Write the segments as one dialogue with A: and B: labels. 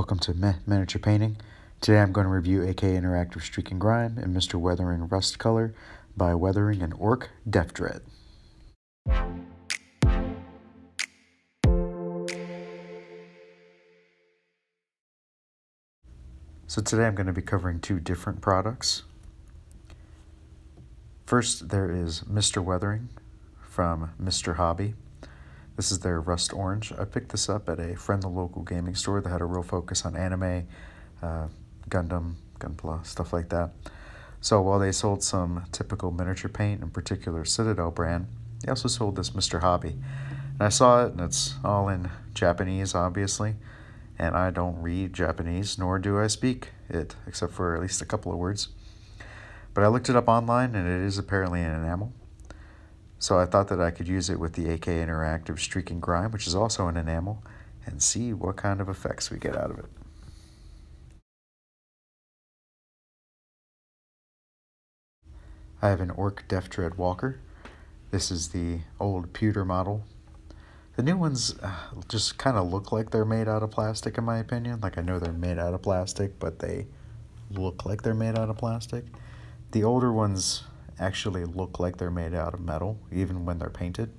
A: Welcome to Miniature Painting. Today I'm going to review AK Interactive Streaking Grime and Mr. Weathering Rust Color by Weathering and Ork Deff Dread. So today I'm going to be covering two different products. First, there is Mr. Weathering from Mr. Hobby. This is their Rust Orange. I picked this up at a friend of the local gaming store that had a real focus on anime, Gundam, Gunpla, stuff like that. So while they sold some typical miniature paint, in particular Citadel brand, they also sold this Mr. Hobby. And I saw it, and it's all in Japanese, obviously. And I don't read Japanese, nor do I speak it, except for at least a couple of words. But I looked it up online, and it is apparently an enamel. So I thought that I could use it with the AK Interactive Streaking Grime, which is also an enamel, and see what kind of effects we get out of it. I have an Ork Deff Dread Walker. This is the old pewter model. The new ones just kind of look like they're made out of plastic, in my opinion. Like, I know they're made out of plastic, but they look like they're made out of plastic. The older ones actually look like they're made out of metal, even when they're painted.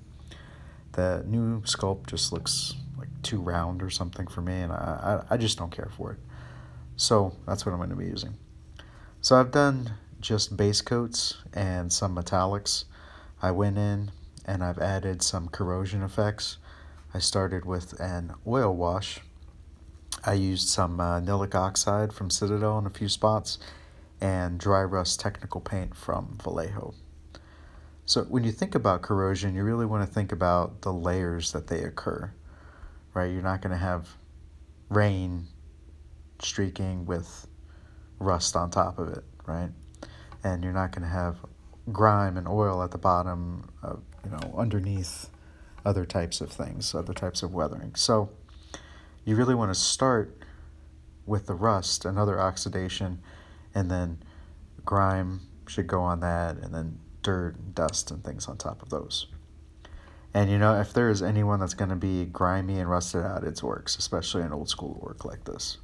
A: The new sculpt just looks like too round or something for me, and I just don't care for it. So that's what I'm going to be using. So I've done just base coats and some metallics. I went in and I've added some corrosion effects. I started with an oil wash. I used some nilic oxide from Citadel in a few spots, and dry rust technical paint from Vallejo. So when you think about corrosion, you really want to think about the layers that they occur, right? You're not going to have rain streaking with rust on top of it, right? And you're not going to have grime and oil at the bottom, underneath other types of things, other types of weathering. So you really want to start with the rust and other oxidation, and then grime should go on that, and then dirt and dust and things on top of those. And if there is anyone that's going to be grimy and rusted out, it's Orks, especially an old school Ork like this.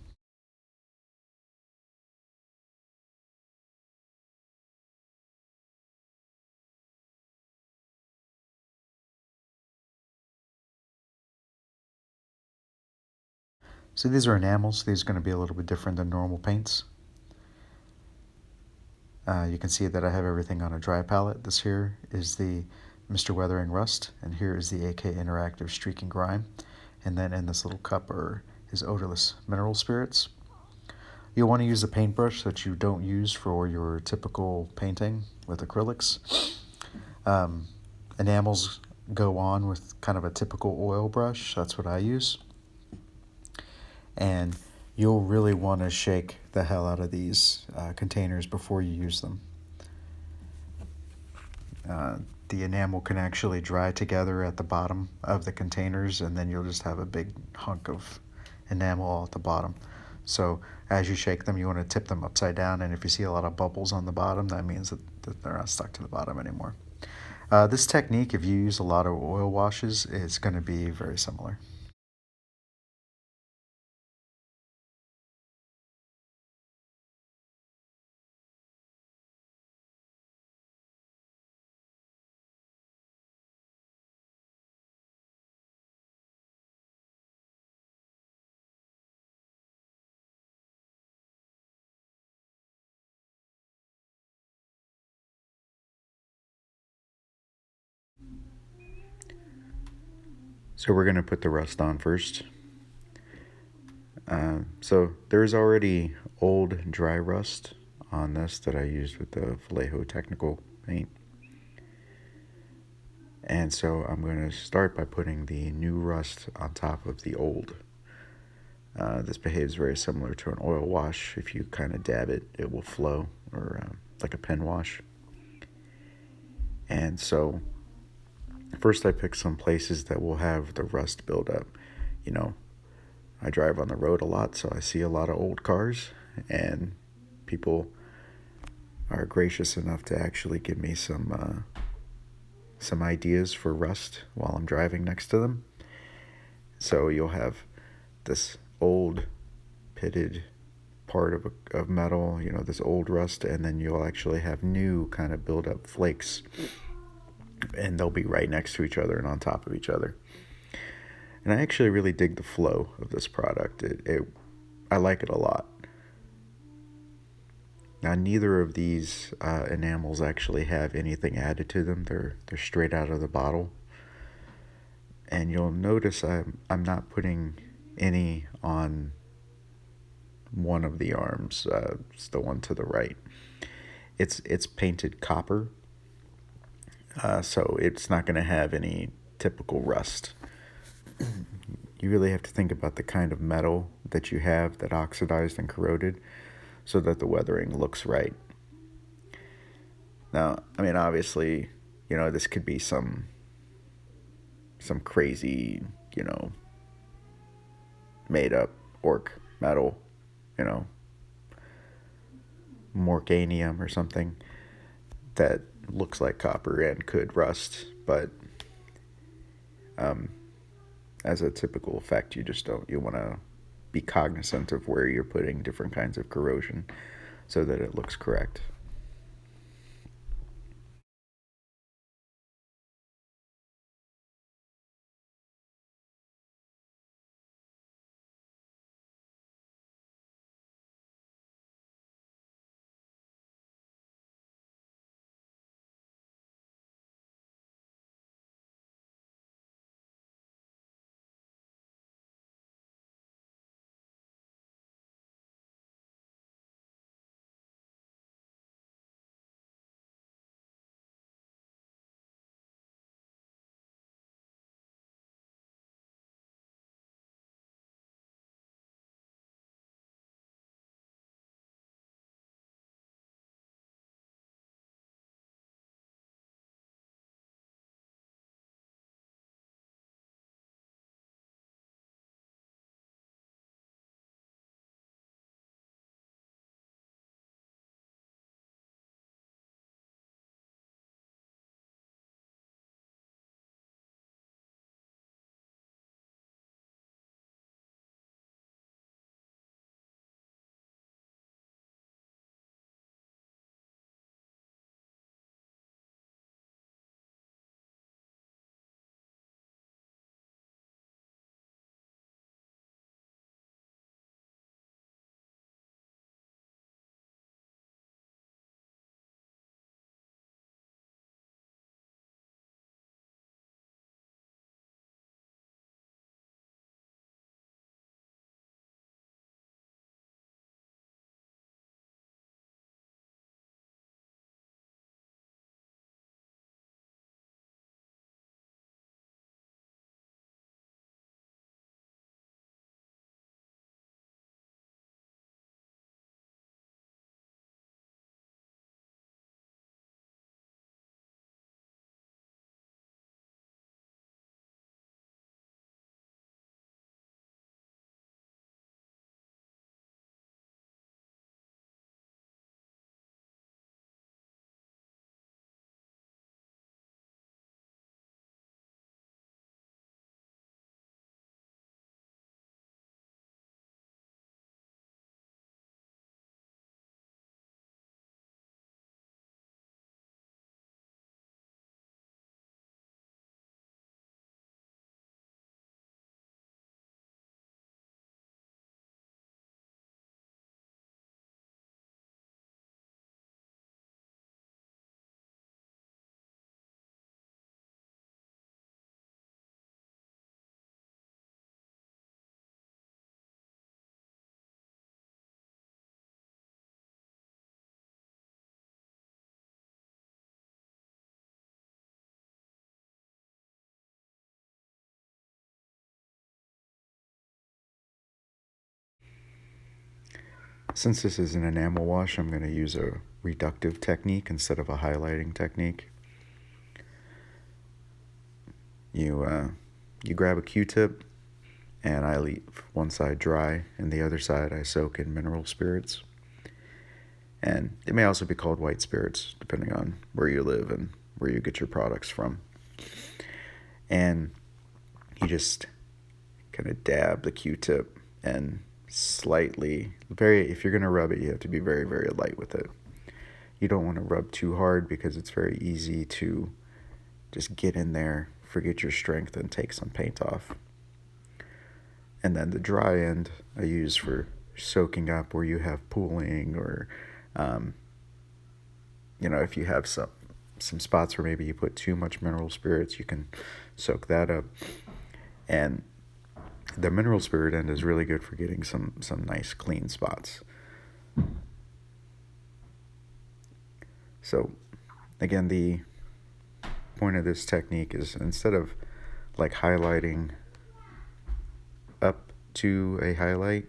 A: So these are enamels. These are going to be a little bit different than normal paints. You can see that I have everything on a dry palette. This here is the Mr. Weathering Rust, and here is the AK Interactive Streaking Grime. And then in this little cup are his odorless mineral spirits. You'll want to use a paintbrush that you don't use for your typical painting with acrylics. Enamels go on with kind of a typical oil brush. That's what I use. And you'll really want to shake the hell out of these containers before you use them. The enamel can actually dry together at the bottom of the containers, and then you'll just have a big hunk of enamel all at the bottom. So as you shake them, you want to tip them upside down, and if you see a lot of bubbles on the bottom, that means that they're not stuck to the bottom anymore. This technique, if you use a lot of oil washes, is going to be very similar. So we're going to put the rust on first. So there's already old dry rust on this that I used with the Vallejo technical paint. And so I'm going to start by putting the new rust on top of the old. This behaves very similar to an oil wash. If you kind of dab it, it will flow, or like a pen wash. And so first I pick some places that will have the rust build up. I drive on the road a lot, so I see a lot of old cars, and people are gracious enough to actually give me some ideas for rust while I'm driving next to them. So you'll have this old pitted part of metal, this old rust, and then you'll actually have new kind of build up flakes, and they'll be right next to each other and on top of each other. And I actually really dig the flow of this product. I like it a lot. Now, neither of these enamels actually have anything added to them. They're straight out of the bottle. And you'll notice I'm not putting any on one of the arms. It's the one to the right. It's painted copper, so it's not going to have any typical rust. You really have to think about the kind of metal that you have that oxidized and corroded so that the weathering looks right. Now, I mean, obviously, this could be some crazy, made up orc metal, morganium or something that looks like copper and could rust, but as a typical effect, you want to be cognizant of where you're putting different kinds of corrosion so that it looks correct. Since this is an enamel wash, I'm going to use a reductive technique instead of a highlighting technique. You grab a Q-tip, and I leave one side dry, and the other side I soak in mineral spirits. And it may also be called white spirits, depending on where you live and where you get your products from. And you just kind of dab the Q-tip and slightly, if you're going to rub it, you have to be very, very light with it. You don't want to rub too hard because it's very easy to just get in there, forget your strength, and take some paint off. And then the dry end I use for soaking up where you have pooling, or if you have some spots where maybe you put too much mineral spirits, you can soak that up. And the mineral spirit end is really good for getting some nice clean spots. So again, the point of this technique is, instead of like highlighting up to a highlight,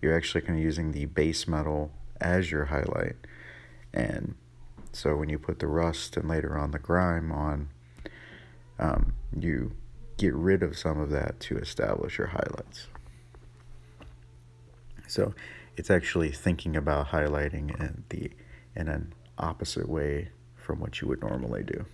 A: you're actually kind of using the base metal as your highlight. And so when you put the rust and later on the grime on, you get rid of some of that to establish your highlights. So it's actually thinking about highlighting in an opposite way from what you would normally do.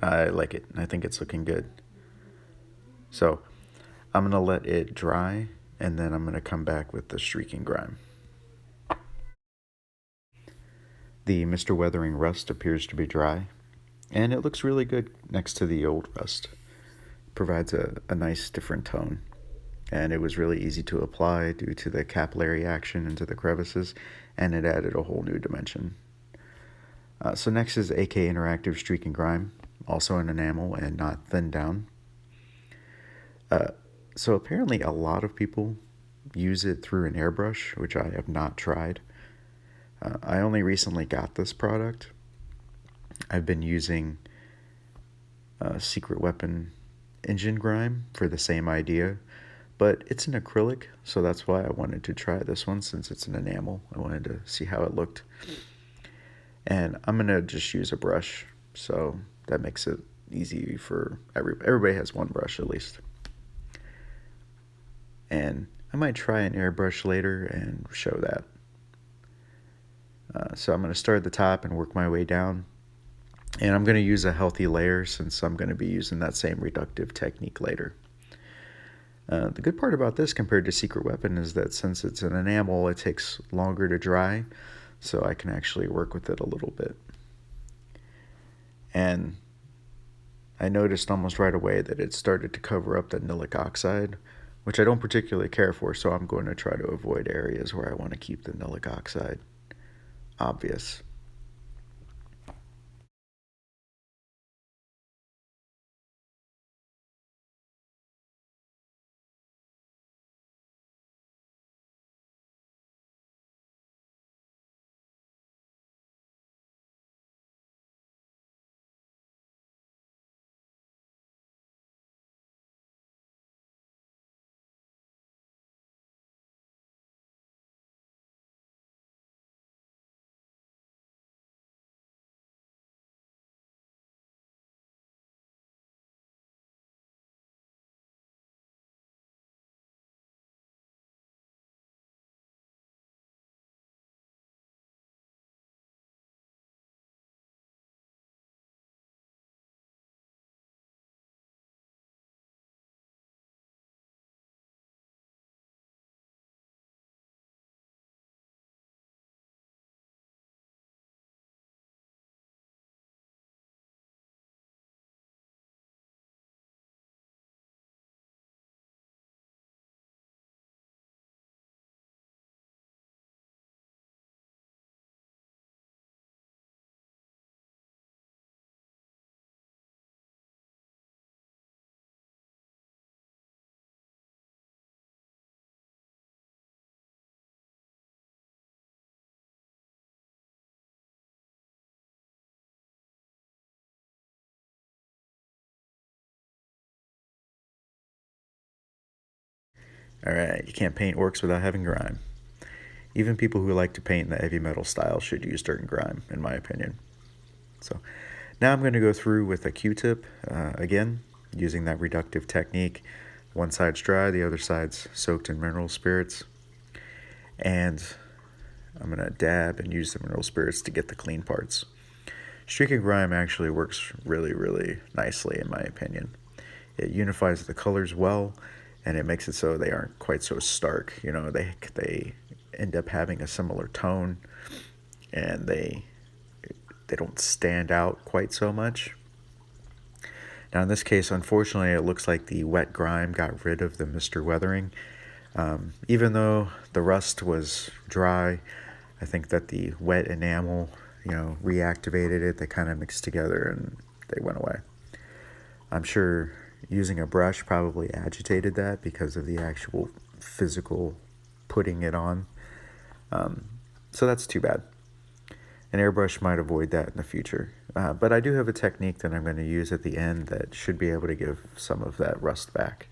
A: I like it. I think it's looking good. So I'm going to let it dry, and then I'm going to come back with the streaking grime. The Mr. Weathering rust appears to be dry, and it looks really good next to the old rust. Provides a nice different tone, and it was really easy to apply due to the capillary action into the crevices, and it added a whole new dimension. So next is AK Interactive Streaking Grime, also an enamel and not thinned down. So apparently a lot of people use it through an airbrush, which I have not tried. I only recently got this product. I've been using Secret Weapon Engine Grime for the same idea, but it's an acrylic, so that's why I wanted to try this one since it's an enamel. I wanted to see how it looked. And I'm going to just use a brush, so that makes it easy for everybody has one brush at least. And I might try an airbrush later and show that. So I'm going to start at the top and work my way down. And I'm going to use a healthy layer since I'm going to be using that same reductive technique later. The good part about this compared to Secret Weapon is that since it's an enamel, it takes longer to dry, so I can actually work with it a little bit. And I noticed almost right away that it started to cover up the nilic oxide, which I don't particularly care for, so I'm going to try to avoid areas where I want to keep the nilic oxide obvious. Alright, you can't paint orcs without having grime. Even people who like to paint in the heavy metal style should use dirt and grime, in my opinion. So now I'm going to go through with a Q-tip, again, using that reductive technique. One side's dry, the other side's soaked in mineral spirits. And I'm going to dab and use the mineral spirits to get the clean parts. Streaking Grime actually works really, really nicely in my opinion. It unifies the colors well, and it makes it so they aren't quite so stark. You know, they end up having a similar tone, and they don't stand out quite so much. Now in this case, unfortunately, it looks like the wet grime got rid of the Mr. Weathering. Even though the rust was dry, I think that the wet enamel, reactivated it. They kind of mixed together and they went away. I'm sure using a brush probably agitated that because of the actual physical putting it on. So that's too bad. An airbrush might avoid that in the future. But I do have a technique that I'm going to use at the end that should be able to give some of that rust back.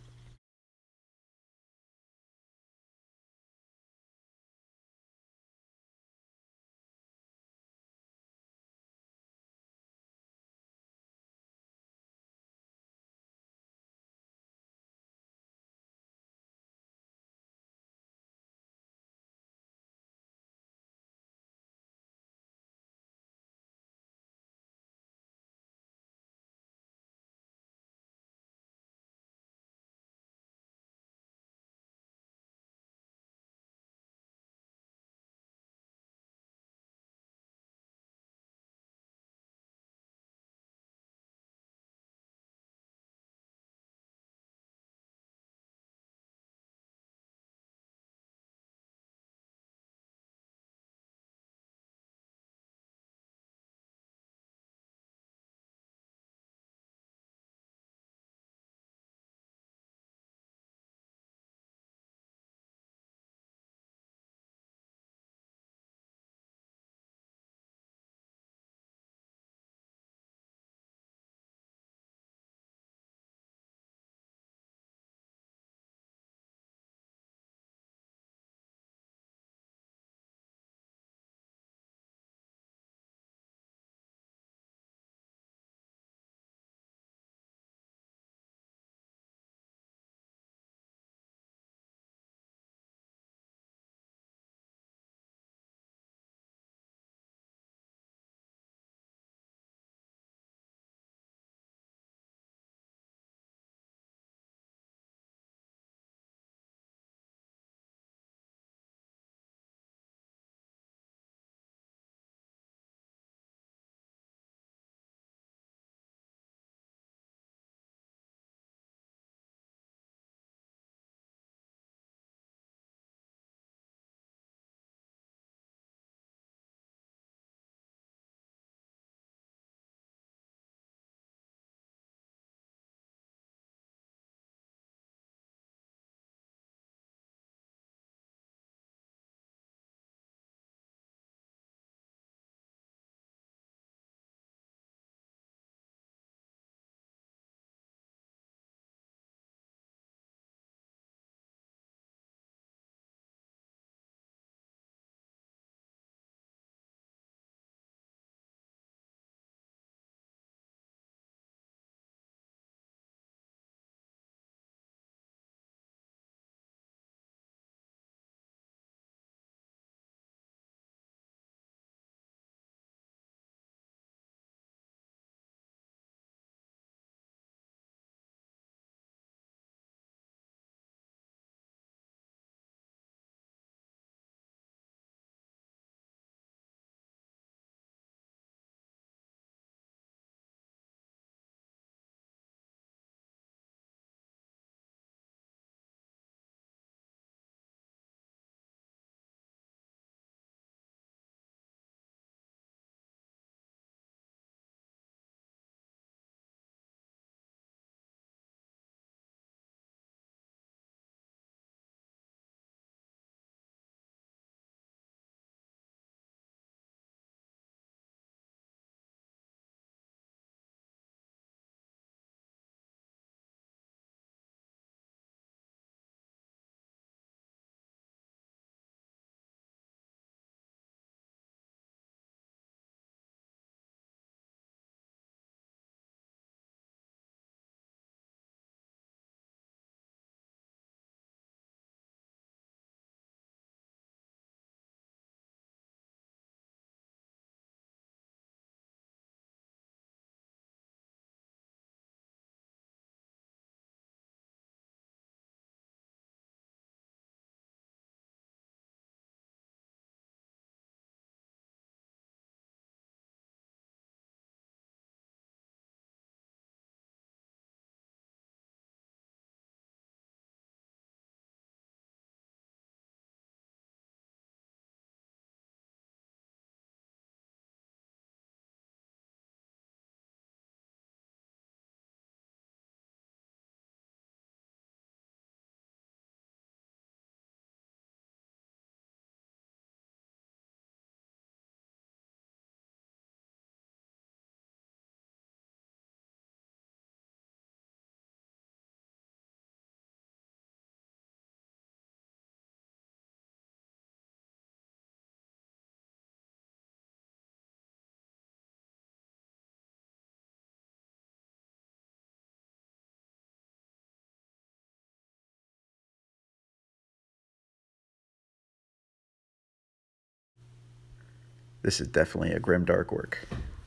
A: This is definitely a grimdark orc,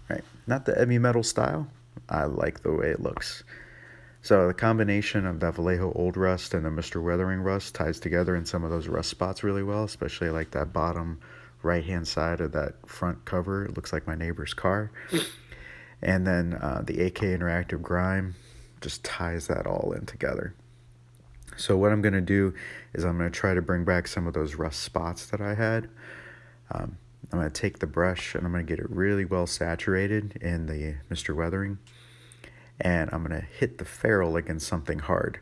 A: right? Not the heavy metal style. I like the way it looks. So the combination of the Vallejo Old Rust and the Mr. Weathering Rust ties together in some of those rust spots really well, especially like that bottom right-hand side of that front cover. It looks like my neighbor's car. And then the AK Interactive Grime just ties that all in together. So what I'm going to do is I'm going to try to bring back some of those rust spots that I had. I'm going to take the brush and I'm going to get it really well saturated in the Mr. Weathering. And I'm going to hit the ferrule against something hard.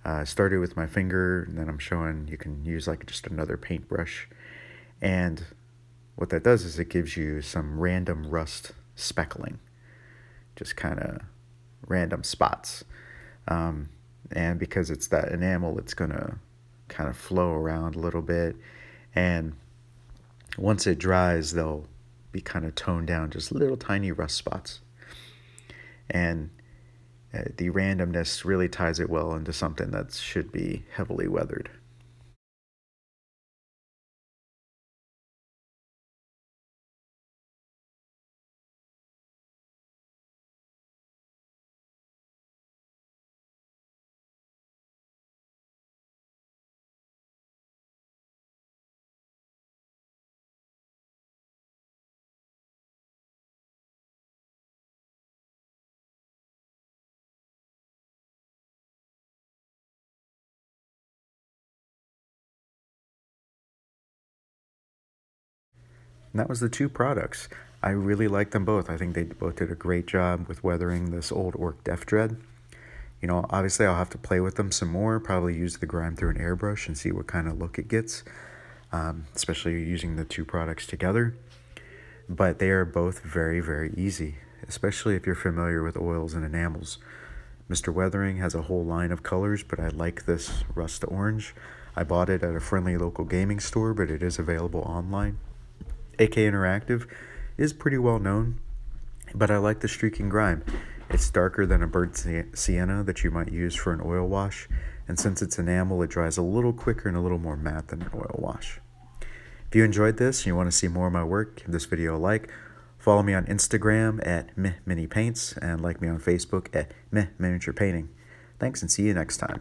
A: I started with my finger, and then I'm showing you can use like just another paintbrush. And what that does is it gives you some random rust speckling. Just kind of random spots. And because it's that enamel, it's going to kind of flow around a little bit. And once it dries, they'll be kind of toned down, just little tiny rust spots. And the randomness really ties it well into something that should be heavily weathered. And that was the two products. I really like them both. I think they both did a great job with weathering this old Ork Deff Dread. You know, obviously I'll have to play with them some more, probably use the grime through an airbrush and see what kind of look it gets, especially using the two products together. But they are both very, very easy, especially if you're familiar with oils and enamels. Mr. Weathering has a whole line of colors, but I like this rust orange. I bought it at a friendly local gaming store, but it is available online. AK Interactive is pretty well known, but I like the Streaking Grime. It's darker than a burnt sienna that you might use for an oil wash, and since it's enamel, it dries a little quicker and a little more matte than an oil wash. If you enjoyed this and you want to see more of my work, give this video a like. Follow me on Instagram at minipaints and like me on Facebook at miniaturepainting. Thanks and see you next time.